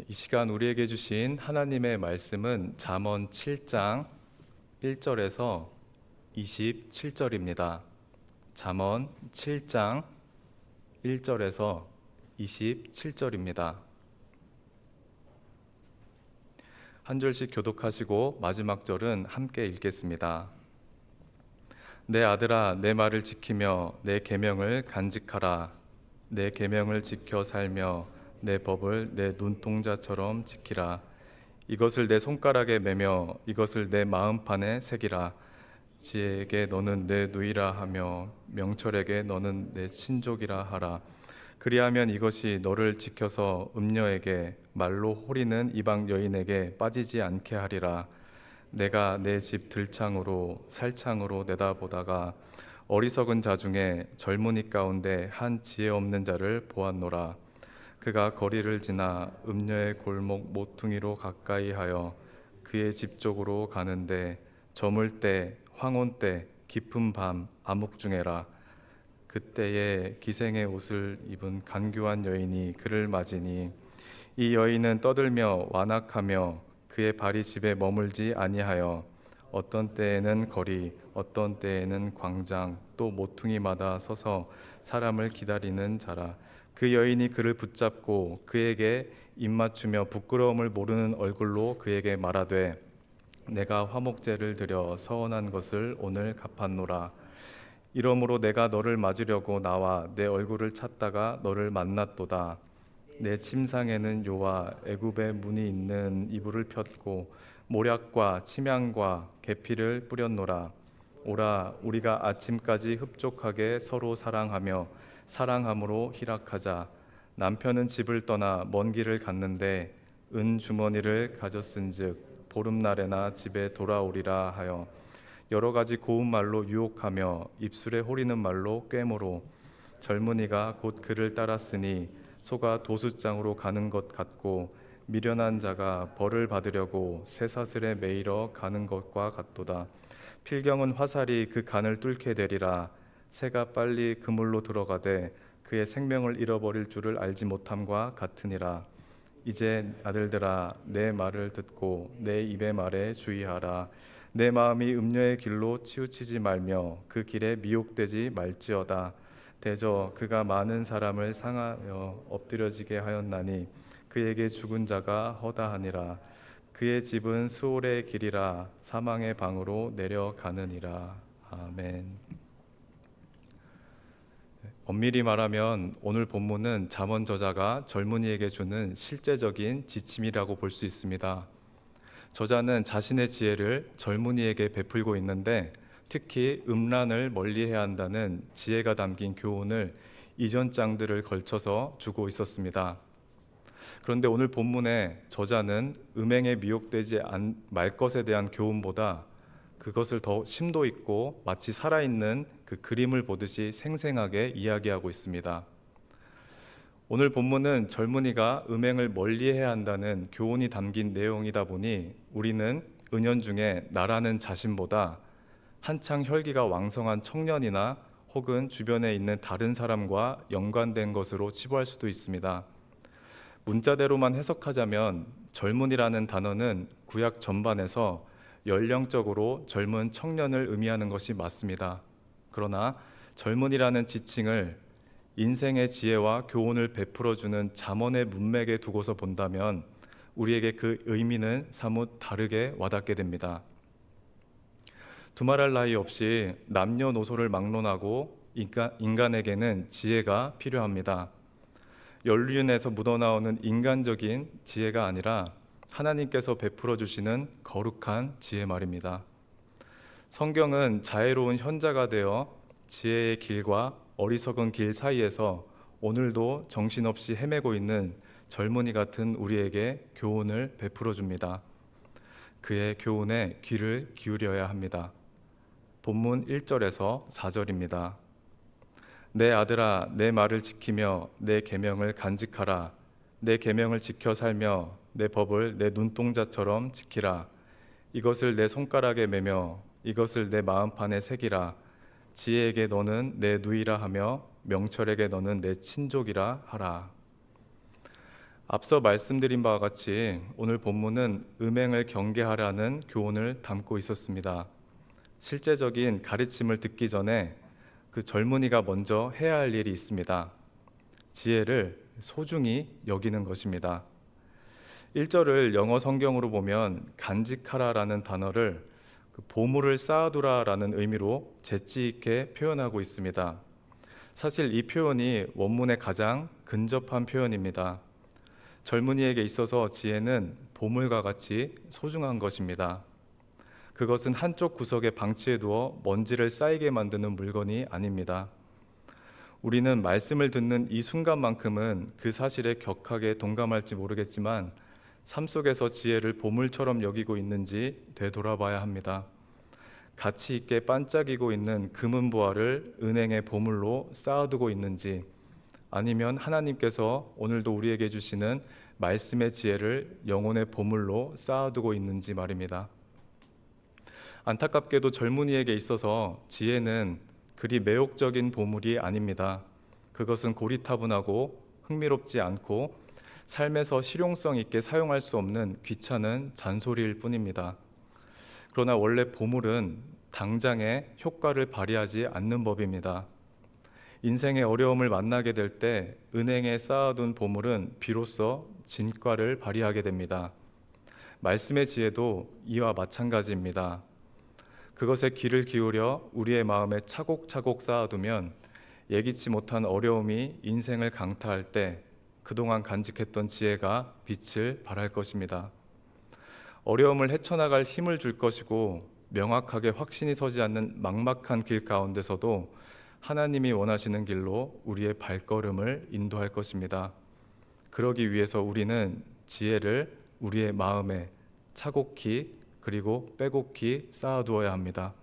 이 시간 우리에게 주신 하나님의 말씀은 잠언 7장 1절에서 27절입니다. 잠언 7장 1절에서 27절입니다. 한 절씩 교독하시고 마지막 절은 함께 읽겠습니다. 내 아들아, 내 말을 지키며 내 계명을 간직하라. 내 계명을 지켜 살며 내 법을 내 눈동자처럼 지키라. 이것을 내 손가락에 매며 이것을 내 마음판에 새기라. 지혜에게 너는 내 누이라 하며 명철에게 너는 내 친족이라 하라. 그리하면 이것이 너를 지켜서 음녀에게 말로 호리는 이방 여인에게 빠지지 않게 하리라. 내가 내 집 들창으로 살창으로 내다보다가 어리석은 자 중에 젊은이 가운데 한 지혜 없는 자를 보았노라. 그가 거리를 지나 음녀의 골목 모퉁이로 가까이 하여 그의 집 쪽으로 가는데 저물 때 황혼 때 깊은 밤 암흑 중에라. 그때에 기생의 옷을 입은 간교한 여인이 그를 맞으니 이 여인은 떠들며 완악하며 그의 발이 집에 머물지 아니하여 어떤 때에는 거리 어떤 때에는 광장 또 모퉁이마다 서서 사람을 기다리는 자라. 그 여인이 그를 붙잡고 그에게 입맞추며 부끄러움을 모르는 얼굴로 그에게 말하되 내가 화목제를 드려 서원한 것을 오늘 갚았노라. 이러므로 내가 너를 맞으려고 나와 내 얼굴을 찾다가 너를 만났도다. 내 침상에는 요와 애굽의 문이 있는 이불을 폈고 모략과 침향과 계피를 뿌렸노라. 오라, 우리가 아침까지 흡족하게 서로 사랑하며 사랑함으로 희락하자. 남편은 집을 떠나 먼 길을 갔는데 은 주머니를 가졌은즉 보름날에나 집에 돌아오리라 하여 여러 가지 고운 말로 유혹하며 입술에 호리는 말로 꾀모로 젊은이가 곧 그를 따랐으니 소가 도수장으로 가는 것 같고 미련한 자가 벌을 받으려고 쇠사슬에 매이러 가는 것과 같도다. 필경은 화살이 그 간을 뚫게 되리라. 새가 빨리 그물로 들어가되 그의 생명을 잃어버릴 줄을 알지 못함과 같으니라. 이제 아들들아, 내 말을 듣고 내 입의 말에 주의하라. 내 마음이 음녀의 길로 치우치지 말며 그 길에 미혹되지 말지어다. 대저 그가 많은 사람을 상하여 엎드려지게 하였나니 그에게 죽은 자가 허다하니라. 그의 집은 수올의 길이라 사망의 방으로 내려가느니라. 아멘. 엄밀히 말하면 오늘 본문은 잠언 저자가 젊은이에게 주는 실제적인 지침이라고 볼 수 있습니다. 저자는 자신의 지혜를 젊은이에게 베풀고 있는데 특히 음란을 멀리해야 한다는 지혜가 담긴 교훈을 이전 장들을 걸쳐서 주고 있었습니다. 그런데 오늘 본문에 저자는 음행에 미혹되지 말 것에 대한 교훈보다 그것을 더 심도 있고 마치 살아있는 그 그림을 보듯이 생생하게 이야기하고 있습니다. 오늘 본문은 젊은이가 음행을 멀리해야 한다는 교훈이 담긴 내용이다 보니 우리는 은연중에 나라는 자신보다 한창 혈기가 왕성한 청년이나 혹은 주변에 있는 다른 사람과 연관된 것으로 치부할 수도 있습니다. 문자대로만 해석하자면 젊은이라는 단어는 구약 전반에서 연령적으로 젊은 청년을 의미하는 것이 맞습니다. 그러나 젊은이라는 지칭을 인생의 지혜와 교훈을 베풀어주는 잠언의 문맥에 두고서 본다면 우리에게 그 의미는 사뭇 다르게 와닿게 됩니다. 두말할 나위 없이 남녀노소를 막론하고 인간에게는 지혜가 필요합니다. 연륜에서 묻어나오는 인간적인 지혜가 아니라 하나님께서 베풀어 주시는 거룩한 지혜 말입니다. 성경은 자애로운 현자가 되어 지혜의 길과 어리석은 길 사이에서 오늘도 정신없이 헤매고 있는 젊은이 같은 우리에게 교훈을 베풀어 줍니다. 그의 교훈에 귀를 기울여야 합니다. 본문 1절에서 4절입니다. 내 아들아, 내 말을 지키며 내 계명을 간직하라. 내 계명을 지켜 살며 내 법을 내 눈동자처럼 지키라. 이것을 내 손가락에 매며 이것을 내 마음판에 새기라. 지혜에게 너는 내 누이라 하며 명철에게 너는 내 친족이라 하라. 앞서 말씀드린 바와 같이 오늘 본문은 음행을 경계하라는 교훈을 담고 있었습니다. 실제적인 가르침을 듣기 전에 그 젊은이가 먼저 해야 할 일이 있습니다. 지혜를 소중히 여기는 것입니다. 1절을 영어 성경으로 보면 간직하라라는 단어를 보물을 쌓아두라라는 의미로 재치 있게 표현하고 있습니다. 사실 이 표현이 원문에 가장 근접한 표현입니다. 젊은이에게 있어서 지혜는 보물과 같이 소중한 것입니다. 그것은 한쪽 구석에 방치해 두어 먼지를 쌓이게 만드는 물건이 아닙니다. 우리는 말씀을 듣는 이 순간만큼은 그 사실에 격하게 동감할지 모르겠지만 삶 속에서 지혜를 보물처럼 여기고 있는지 되돌아봐야 합니다. 가치 있게 반짝이고 있는 금은보화를 은행의 보물로 쌓아두고 있는지, 아니면 하나님께서 오늘도 우리에게 주시는 말씀의 지혜를 영혼의 보물로 쌓아두고 있는지 말입니다. 안타깝게도 젊은이에게 있어서 지혜는 그리 매혹적인 보물이 아닙니다. 그것은 고리타분하고 흥미롭지 않고 삶에서 실용성 있게 사용할 수 없는 귀찮은 잔소리일 뿐입니다. 그러나 원래 보물은 당장의 효과를 발휘하지 않는 법입니다. 인생의 어려움을 만나게 될 때 은행에 쌓아둔 보물은 비로소 진가를 발휘하게 됩니다. 말씀의 지혜도 이와 마찬가지입니다. 그것에 귀를 기울여 우리의 마음에 차곡차곡 쌓아두면 예기치 못한 어려움이 인생을 강타할 때 그동안 간직했던 지혜가 빛을 발할 것입니다. 어려움을 헤쳐나갈 힘을 줄 것이고 명확하게 확신이 서지 않는 막막한 길 가운데서도 하나님이 원하시는 길로 우리의 발걸음을 인도할 것입니다. 그러기 위해서 우리는 지혜를 우리의 마음에 차곡히 그리고 빼곡히 쌓아두어야 합니다.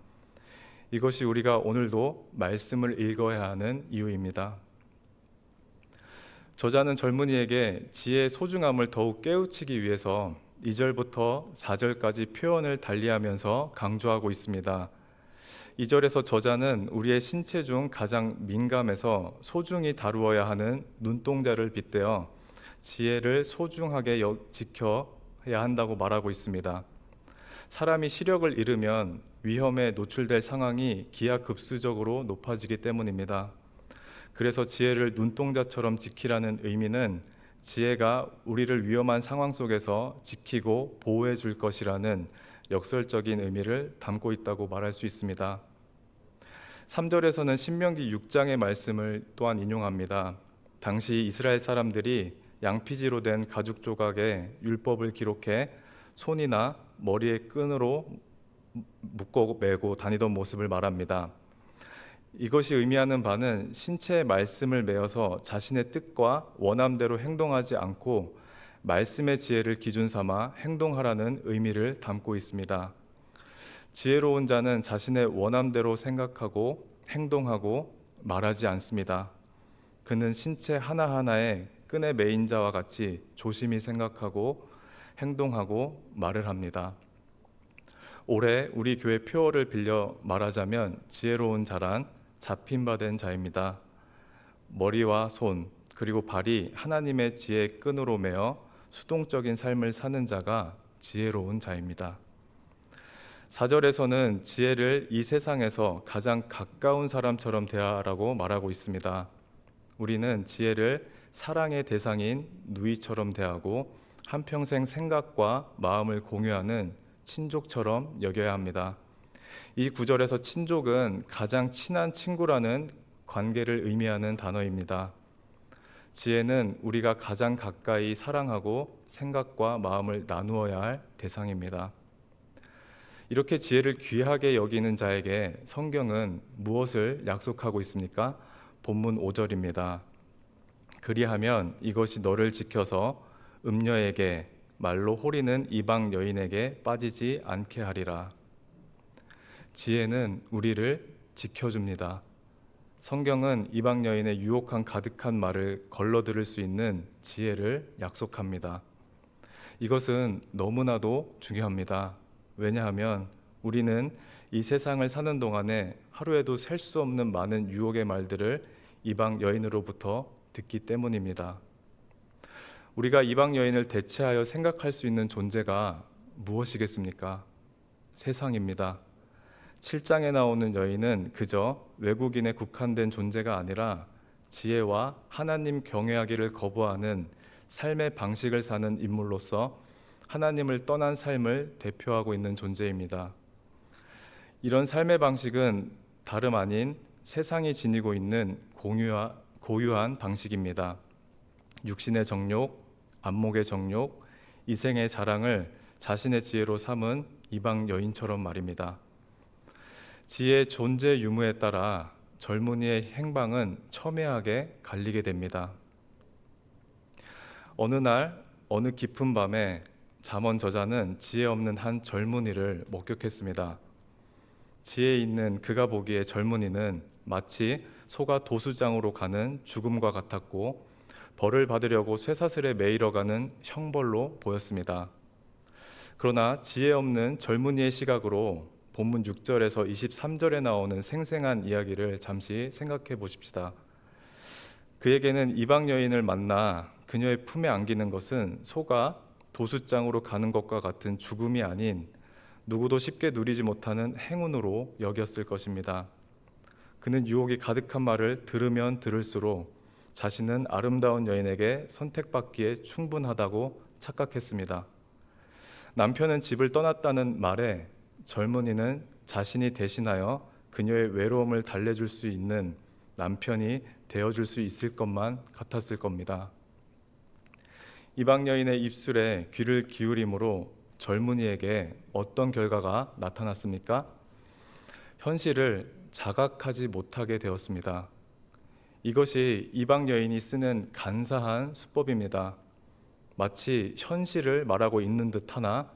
이것이 우리가 오늘도 말씀을 읽어야 하는 이유입니다. 저자는 젊은이에게 지혜의 소중함을 더욱 깨우치기 위해서 2절부터 4절까지 표현을 달리하면서 강조하고 있습니다. 2절에서 저자는 우리의 신체 중 가장 민감해서 소중히 다루어야 하는 눈동자를 빗대어 지혜를 소중하게 지켜야 한다고 말하고 있습니다. 사람이 시력을 잃으면 위험에 노출될 상황이 기하급수적으로 높아지기 때문입니다. 그래서 지혜를 눈동자처럼 지키라는 의미는 지혜가 우리를 위험한 상황 속에서 지키고 보호해 줄 것이라는 역설적인 의미를 담고 있다고 말할 수 있습니다. 3절에서는 신명기 6장의 말씀을 또한 인용합니다. 당시 이스라엘 사람들이 양피지로 된 가죽 조각에 율법을 기록해 손이나 머리에 끈으로 묶어 매고 다니던 모습을 말합니다. 이것이 의미하는 바는 신체의 말씀을 메어서 자신의 뜻과 원함대로 행동하지 않고 말씀의 지혜를 기준 삼아 행동하라는 의미를 담고 있습니다. 지혜로운 자는 자신의 원함대로 생각하고 행동하고 말하지 않습니다. 그는 신체 하나하나에 끈에 매인 자와 같이 조심히 생각하고 행동하고 말을 합니다. 올해 우리 교회 표어를 빌려 말하자면 지혜로운 자란 잡힌 바 된 자입니다. 머리와 손 그리고 발이 하나님의 지혜의 끈으로 매어 수동적인 삶을 사는 자가 지혜로운 자입니다. 4절에서는 지혜를 이 세상에서 가장 가까운 사람처럼 대하라고 말하고 있습니다. 우리는 지혜를 사랑의 대상인 누이처럼 대하고 한평생 생각과 마음을 공유하는 친족처럼 여겨야 합니다. 이 구절에서 친족은 가장 친한 친구라는 관계를 의미하는 단어입니다. 지혜는 우리가 가장 가까이 사랑하고 생각과 마음을 나누어야 할 대상입니다. 이렇게 지혜를 귀하게 여기는 자에게 성경은 무엇을 약속하고 있습니까? 본문 5절입니다. 그리하면 이것이 너를 지켜서 음녀에게 말로 호리는 이방 여인에게 빠지지 않게 하리라. 지혜는 우리를 지켜줍니다. 성경은 이방 여인의 유혹한 가득한 말을 걸러들을 수 있는 지혜를 약속합니다. 이것은 너무나도 중요합니다. 왜냐하면 우리는 이 세상을 사는 동안에 하루에도 셀 수 없는 많은 유혹의 말들을 이방 여인으로부터 듣기 때문입니다. 우리가 이방 여인을 대체하여 생각할 수 있는 존재가 무엇이겠습니까? 세상입니다. 7장에 나오는 여인은 그저 외국인에 국한된 존재가 아니라 지혜와 하나님 경외하기를 거부하는 삶의 방식을 사는 인물로서 하나님을 떠난 삶을 대표하고 있는 존재입니다. 이런 삶의 방식은 다름 아닌 세상이 지니고 있는 고유한 방식입니다. 육신의 정욕, 안목의 정욕, 이생의 자랑을 자신의 지혜로 삼은 이방 여인처럼 말입니다. 지혜의 존재 유무에 따라 젊은이의 행방은 첨예하게 갈리게 됩니다. 어느 날 어느 깊은 밤에 잠언 저자는 지혜 없는 한 젊은이를 목격했습니다. 지혜 있는 그가 보기에 젊은이는 마치 소가 도수장으로 가는 죽음과 같았고 벌을 받으려고 쇠사슬에 매이러가는 형벌로 보였습니다. 그러나 지혜 없는 젊은이의 시각으로 본문 6절에서 23절에 나오는 생생한 이야기를 잠시 생각해 보십시다. 그에게는 이방 여인을 만나 그녀의 품에 안기는 것은 소가 도수장으로 가는 것과 같은 죽음이 아닌 누구도 쉽게 누리지 못하는 행운으로 여겼을 것입니다. 그는 유혹이 가득한 말을 들으면 들을수록 자신은 아름다운 여인에게 선택받기에 충분하다고 착각했습니다. 남편은 집을 떠났다는 말에 젊은이는 자신이 대신하여 그녀의 외로움을 달래줄 수 있는 남편이 되어줄 수 있을 것만 같았을 겁니다. 이방 여인의 입술에 귀를 기울임으로 젊은이에게 어떤 결과가 나타났습니까? 현실을 자각하지 못하게 되었습니다. 이것이 이방 여인이 쓰는 간사한 수법입니다. 마치 현실을 말하고 있는 듯하나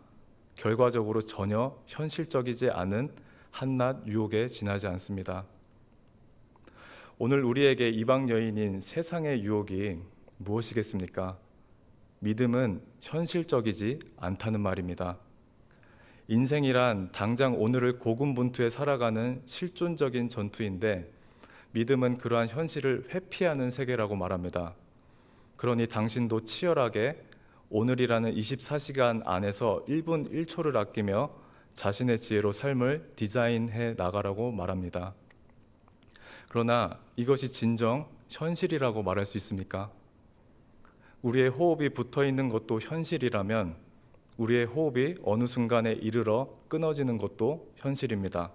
결과적으로 전혀 현실적이지 않은 한낱 유혹에 지나지 않습니다. 오늘 우리에게 이방 여인인 세상의 유혹이 무엇이겠습니까? 믿음은 현실적이지 않다는 말입니다. 인생이란 당장 오늘을 고군분투해 살아가는 실존적인 전투인데 믿음은 그러한 현실을 회피하는 세계라고 말합니다. 그러니 당신도 치열하게 오늘이라는 24시간 안에서 1분 1초를 아끼며 자신의 지혜로 삶을 디자인해 나가라고 말합니다. 그러나 이것이 진정 현실이라고 말할 수 있습니까? 우리의 호흡이 붙어 있는 것도 현실이라면 우리의 호흡이 어느 순간에 이르러 끊어지는 것도 현실입니다.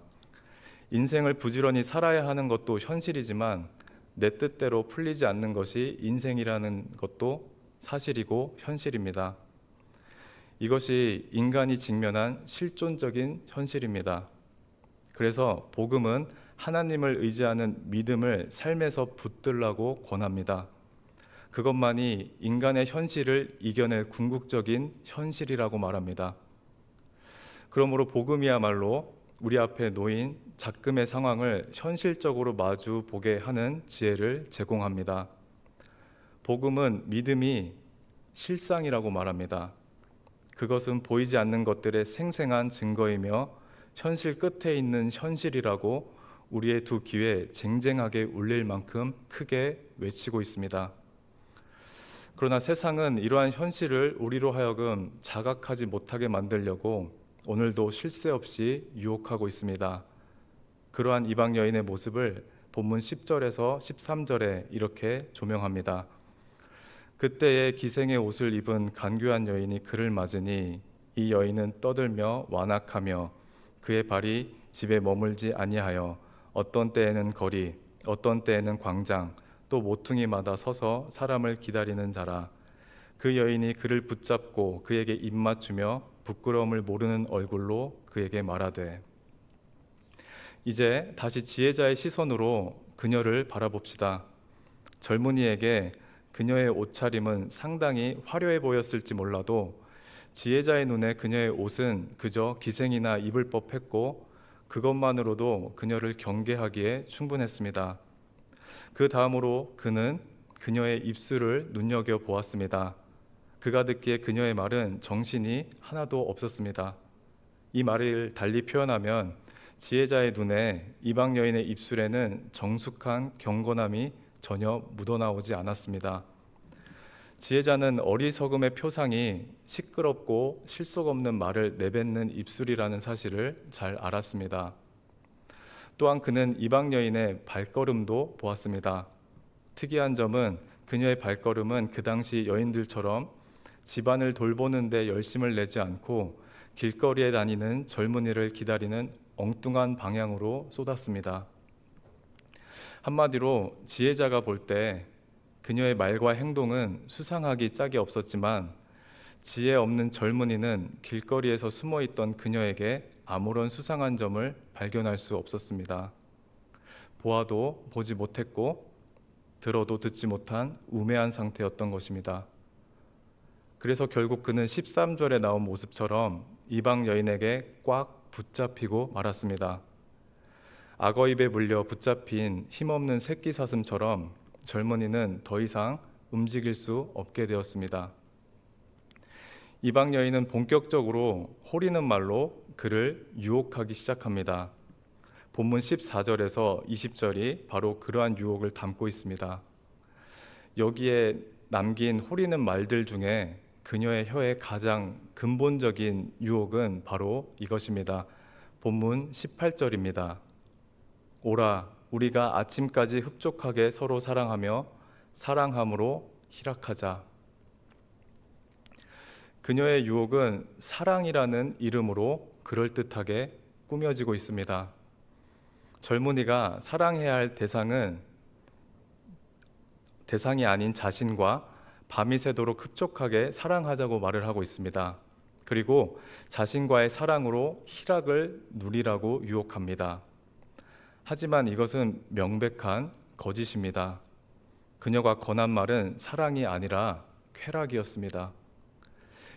인생을 부지런히 살아야 하는 것도 현실이지만 내 뜻대로 풀리지 않는 것이 인생이라는 것도 사실이고 현실입니다. 이것이 인간이 직면한 실존적인 현실입니다. 그래서 복음은 하나님을 의지하는 믿음을 삶에서 붙들라고 권합니다. 그것만이 인간의 현실을 이겨낼 궁극적인 현실이라고 말합니다. 그러므로 복음이야말로 우리 앞에 놓인 작금의 상황을 현실적으로 마주 보게 하는 지혜를 제공합니다. 복음은 믿음이 실상이라고 말합니다. 그것은 보이지 않는 것들의 생생한 증거이며 현실 끝에 있는 현실이라고 우리의 두 귀에 쟁쟁하게 울릴 만큼 크게 외치고 있습니다. 그러나 세상은 이러한 현실을 우리로 하여금 자각하지 못하게 만들려고 오늘도 쉴 새 없이 유혹하고 있습니다. 그러한 이방 여인의 모습을 본문 10절에서 13절에 이렇게 조명합니다. 그때에 기생의 옷을 입은 간교한 여인이 그를 맞으니 이 여인은 떠들며 완악하며 그의 발이 집에 머물지 아니하여 어떤 때에는 거리, 어떤 때에는 광장, 또 모퉁이마다 서서 사람을 기다리는 자라. 그 여인이 그를 붙잡고 그에게 입맞추며 부끄러움을 모르는 얼굴로 그에게 말하되. 이제 다시 지혜자의 시선으로 그녀를 바라봅시다. 젊은이에게 그녀의 옷차림은 상당히 화려해 보였을지 몰라도 지혜자의 눈에 그녀의 옷은 그저 기생이나 입을 법했고 그것만으로도 그녀를 경계하기에 충분했습니다. 그 다음으로 그는 그녀의 입술을 눈여겨보았습니다. 그가 듣기에 그녀의 말은 정신이 하나도 없었습니다. 이 말을 달리 표현하면 지혜자의 눈에 이방 여인의 입술에는 정숙한 경건함이 전혀 묻어나오지 않았습니다. 지혜자는 어리석음의 표상이 시끄럽고 실속 없는 말을 내뱉는 입술이라는 사실을 잘 알았습니다. 또한 그는 이방 여인의 발걸음도 보았습니다. 특이한 점은 그녀의 발걸음은 그 당시 여인들처럼 집안을 돌보는 데 열심을 내지 않고 길거리에 다니는 젊은이를 기다리는 엉뚱한 방향으로 쏟았습니다. 한마디로 지혜자가 볼 때 그녀의 말과 행동은 수상하기 짝이 없었지만 지혜 없는 젊은이는 길거리에서 숨어있던 그녀에게 아무런 수상한 점을 발견할 수 없었습니다. 보아도 보지 못했고 들어도 듣지 못한 우매한 상태였던 것입니다. 그래서 결국 그는 13절에 나온 모습처럼 이방 여인에게 꽉 붙잡히고 말았습니다. 악어 입에 물려 붙잡힌 힘없는 새끼 사슴처럼 젊은이는 더 이상 움직일 수 없게 되었습니다. 이방 여인은 본격적으로 호리는 말로 그를 유혹하기 시작합니다. 본문 14절에서 20절이 바로 그러한 유혹을 담고 있습니다. 여기에 남긴 호리는 말들 중에 그녀의 혀의 가장 근본적인 유혹은 바로 이것입니다. 본문 18절입니다. 오라, 우리가 아침까지 흡족하게 서로 사랑하며 사랑함으로 희락하자. 그녀의 유혹은 사랑이라는 이름으로 그럴듯하게 꾸며지고 있습니다. 젊은이가 사랑해야 할 대상이 아닌 자신과 밤이 새도록 흡족하게 사랑하자고 말을 하고 있습니다. 그리고 자신과의 사랑으로 희락을 누리라고 유혹합니다. 하지만 이것은 명백한 거짓입니다. 그녀가 권한 말은 사랑이 아니라 쾌락이었습니다.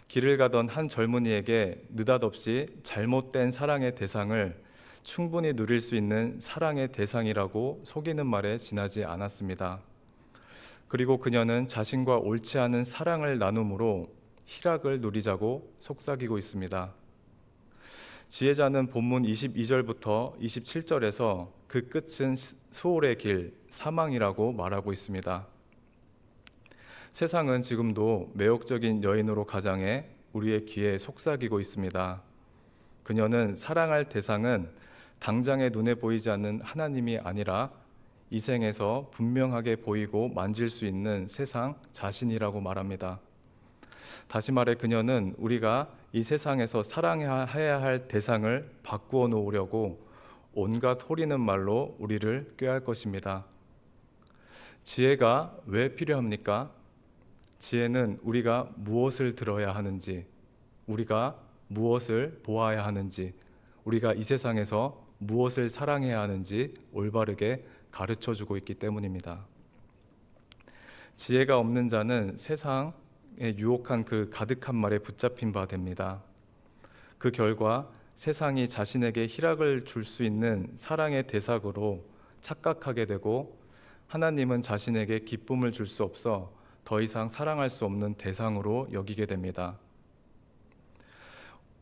길을 가던 한 젊은이에게 느닷없이 잘못된 사랑의 대상을 충분히 누릴 수 있는 사랑의 대상이라고 속이는 말에 지나지 않았습니다. 그리고 그녀는 자신과 옳지 않은 사랑을 나눔으로 희락을 누리자고 속삭이고 있습니다. 지혜자는 본문 22절부터 27절에서 그 끝은 수월의 길, 사망이라고 말하고 있습니다. 세상은 지금도 매혹적인 여인으로 가장해 우리의 귀에 속삭이고 있습니다. 그녀는 사랑할 대상은 당장의 눈에 보이지 않는 하나님이 아니라 이 생에서 분명하게 보이고 만질 수 있는 세상 자신이라고 말합니다. 다시 말해 그녀는 우리가 이 세상에서 사랑해야 할 대상을 바꾸어 놓으려고 온갖 호리는 말로 우리를 꾀할 것입니다. 지혜가 왜 필요합니까? 지혜는 우리가 무엇을 들어야 하는지, 우리가 무엇을 보아야 하는지, 우리가 이 세상에서 무엇을 사랑해야 하는지 올바르게 가르쳐주고 있기 때문입니다. 지혜가 없는 자는 세상에 유혹한 그 가득한 말에 붙잡힌 바 됩니다. 그 결과 세상이 자신에게 희락을 줄 수 있는 사랑의 대상으로 착각하게 되고 하나님은 자신에게 기쁨을 줄 수 없어 더 이상 사랑할 수 없는 대상으로 여기게 됩니다.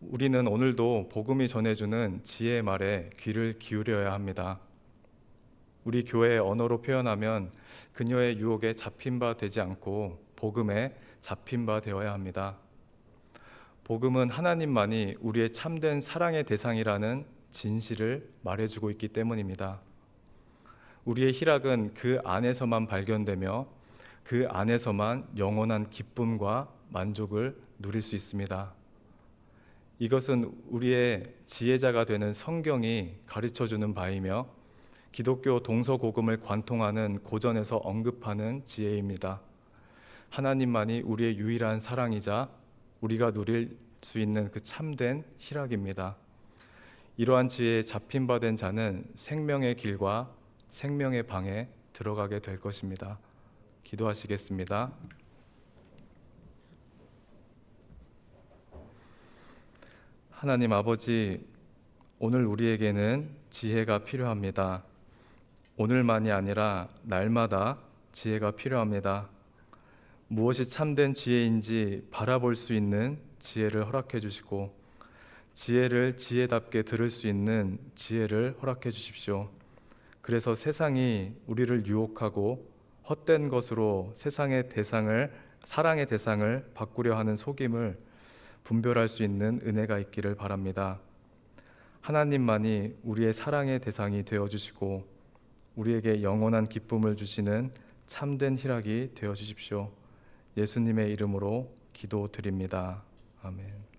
우리는 오늘도 복음이 전해주는 지혜의 말에 귀를 기울여야 합니다. 우리 교회의 언어로 표현하면 그녀의 유혹에 잡힌 바 되지 않고 복음에 잡힌 바 되어야 합니다. 복음은 하나님만이 우리의 참된 사랑의 대상이라는 진실을 말해주고 있기 때문입니다. 우리의 희락은 그 안에서만 발견되며 그 안에서만 영원한 기쁨과 만족을 누릴 수 있습니다. 이것은 우리의 지혜자가 되는 성경이 가르쳐주는 바이며 기독교 동서고금을 관통하는 고전에서 언급하는 지혜입니다. 하나님만이 우리의 유일한 사랑이자 우리가 누릴 수 있는 그 참된 희락입니다. 이러한 지혜에 잡힌 바 된 자는 생명의 길과 생명의 방에 들어가게 될 것입니다. 기도하시겠습니다. 하나님 아버지, 오늘 우리에게는 지혜가 필요합니다. 오늘만이 아니라 날마다 지혜가 필요합니다. 무엇이 참된 지혜인지 바라볼 수 있는 지혜를 허락해 주시고 지혜를 지혜답게 들을 수 있는 지혜를 허락해 주십시오. 그래서 세상이 우리를 유혹하고 헛된 것으로 세상의 대상을 사랑의 대상을 바꾸려 하는 속임을 분별할 수 있는 은혜가 있기를 바랍니다. 하나님만이 우리의 사랑의 대상이 되어 주시고 우리에게 영원한 기쁨을 주시는 참된 희락이 되어 주십시오. 예수님의 이름으로 기도드립니다. 아멘.